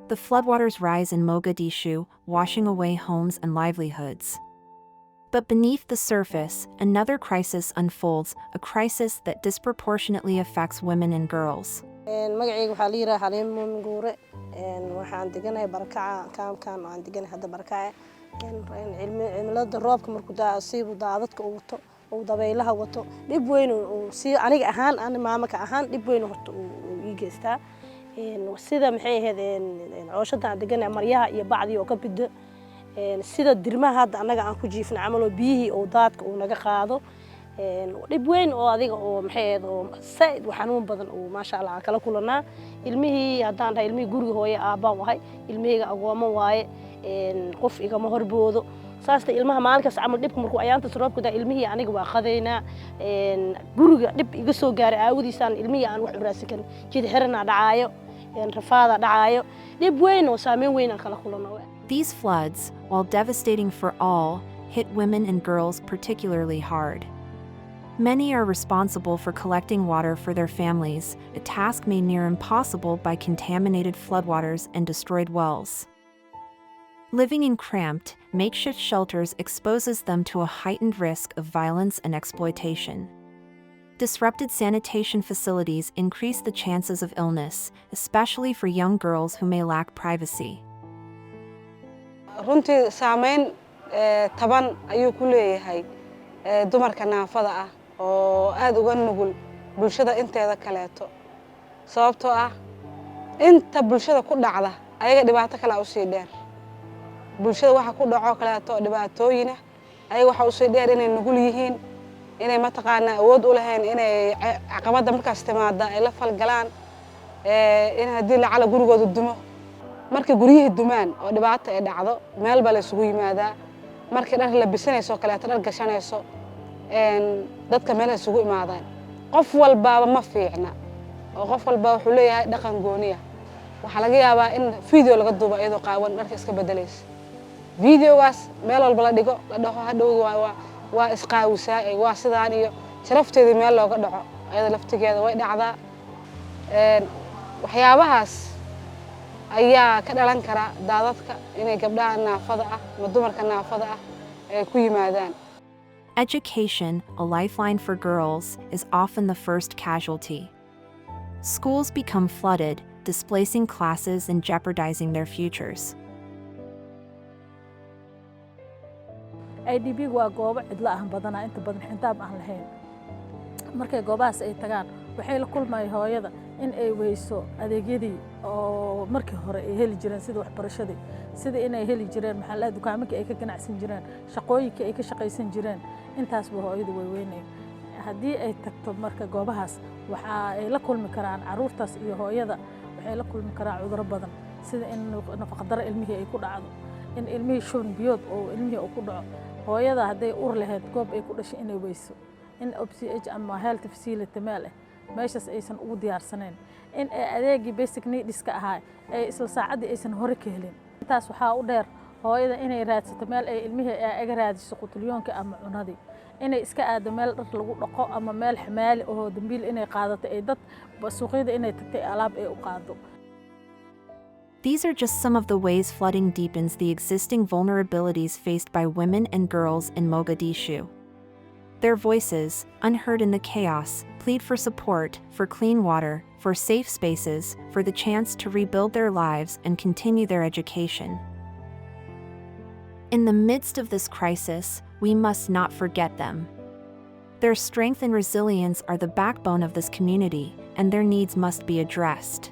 The floodwaters rise in Mogadishu, washing away homes and livelihoods. But beneath the surface, another crisis unfolds, a crisis that disproportionately affects women and girls. magacayga waxa la yiraahdaa Xaliim Muumin Guure waxaan deganahay barakaca kaamkan aan deganahay hadda barakaca cimilada roobka markuu daasiibo daadadka uu wato oo dabaylaha wato dib weyn oo si aniga ahaan aan maamaka ahaan dib weyn horta uu ii geystaa sida maxay ahayd cooshada aan deganahay maryaha iyo bacdi oo ka bido sida dirmaha hadda anaga aan ku jiifna camalo biyihii oo daadka uu naga qaado dib weyn oo adiga oo maxay ahayd oo said waxanuun badan oo maasha Allah kala kulanaa ilmihii hadaan dhahay ilmihii guriga hooyo aabba wahay ilmihayga agoomo waaye qof igama horboodo saasta ilmaha maalinkaas amal dibka markuu ayaanta roobka daa ilmihii aniga waa qadeynaa guriga dib iga soo gaaray aawadiisaan ilmihii aan wax u raadsan karin jid xirana dhacaayo rafaada dhacaayo dib weyn oo saameyn weyn aan kala kulanaa. These floods, while devastating for all, hit women and girls particularly hard. Many are responsible for collecting water for their families, a task made near impossible by contaminated floodwaters and destroyed wells. Living in cramped, makeshift shelters exposes them to a heightened risk of violence and exploitation. Disrupted sanitation facilities increase the chances of illness, especially for young girls who may lack privacy. runtii saameyn taban ayuu ku leeyahay dumarka naafada ah oo aad uga nugul bulshada inteeda kaleeto sababtoo ah inta bulshada ku dhacda ayaga dhibaato kale u sii dheer bulshada waxa ku dhaco kaleeto dhibaatooyin ayaga waxa u sii dheer inay nugul yihiin inay ma taqaana awood u lahayn inay caqabada markaas timaada ay la falgalaan in hadii la cala gurigooda dumo markay guriyihii dumaan oo dhibaato ay dhacdo meel baa la isugu yimaadaa markay dhar la bisanayso kaleeto dhar gashanayso dadka meel ay isugu imaadaan qof walbaaba ma fiicna oo qof walba wuxuu leeyahay dhaqan gooniya waxa laga yaabaa in video laga duubo iyadoo qaawan dharka iska bedelayso videogaas meel walba la dhigo la dhaho hadhow waa isqaawisaa waa sidaan iyo sharafteedii meel looga dhaco ayada laftigeeda way dhacdaa waxyaabahaas ayaa ka dhalan kara daadadka inay gabdhaha naafada ah ama dumarka naafada ah ay ku yimaadaan. Education, a lifeline for girls, is often the first casualty. Schools become flooded, displacing classes and jeopardizing their futures. IDB waa goobo cidla ah badanaa inta badan xintaab aan lahayn markay goobahaas ay tagaan waxay la kulmayaan hooyada in ay weyso adeegyadii oo markii hore ay heli jireen sida waxbarashadii sida inay heli jireen maxaa dukaamada ay ka ganacsan jireen shaqooyinka ay ka shaqaysan jireen intaas baa hooyadu way weynay haddii ay tagto marka goobahaas waxa ay la kulmi karaan caruurtaas iyo hooyada waxay la kulmi karaan cudurro badan sida in nafaqo darro ilmihii ay ku dhacdo in ilmihii shuban biyood oo ilmihii uu ku dhaco hooyada hadday ur lahayd goob ay ku dhashay inay weyso in OPCH ama health facility meel meeshas aysan ugu diyaarsaneen in adeegii basic needs-ka ahaa ay isla saacadii aysan hore ka helin intaas waxa u dheer hooyada inay raadsato meel ay ilmihii ay raadiso qutulyoonka ama cunadii inay iska aado meel dhar lagu dhaqo ama meel xamaali oo dambiil inay qaadato ay dad suuqyada inay tagtay alaab ay u qaado. These are just some of the ways flooding deepens the existing vulnerabilities faced by women and girls in Mogadishu. Their voices, unheard in the chaos, plead for support, for clean water, for safe spaces, for the chance to rebuild their lives and continue their education. In the midst of this crisis, we must not forget them. Their strength and resilience are the backbone of this community, and their needs must be addressed.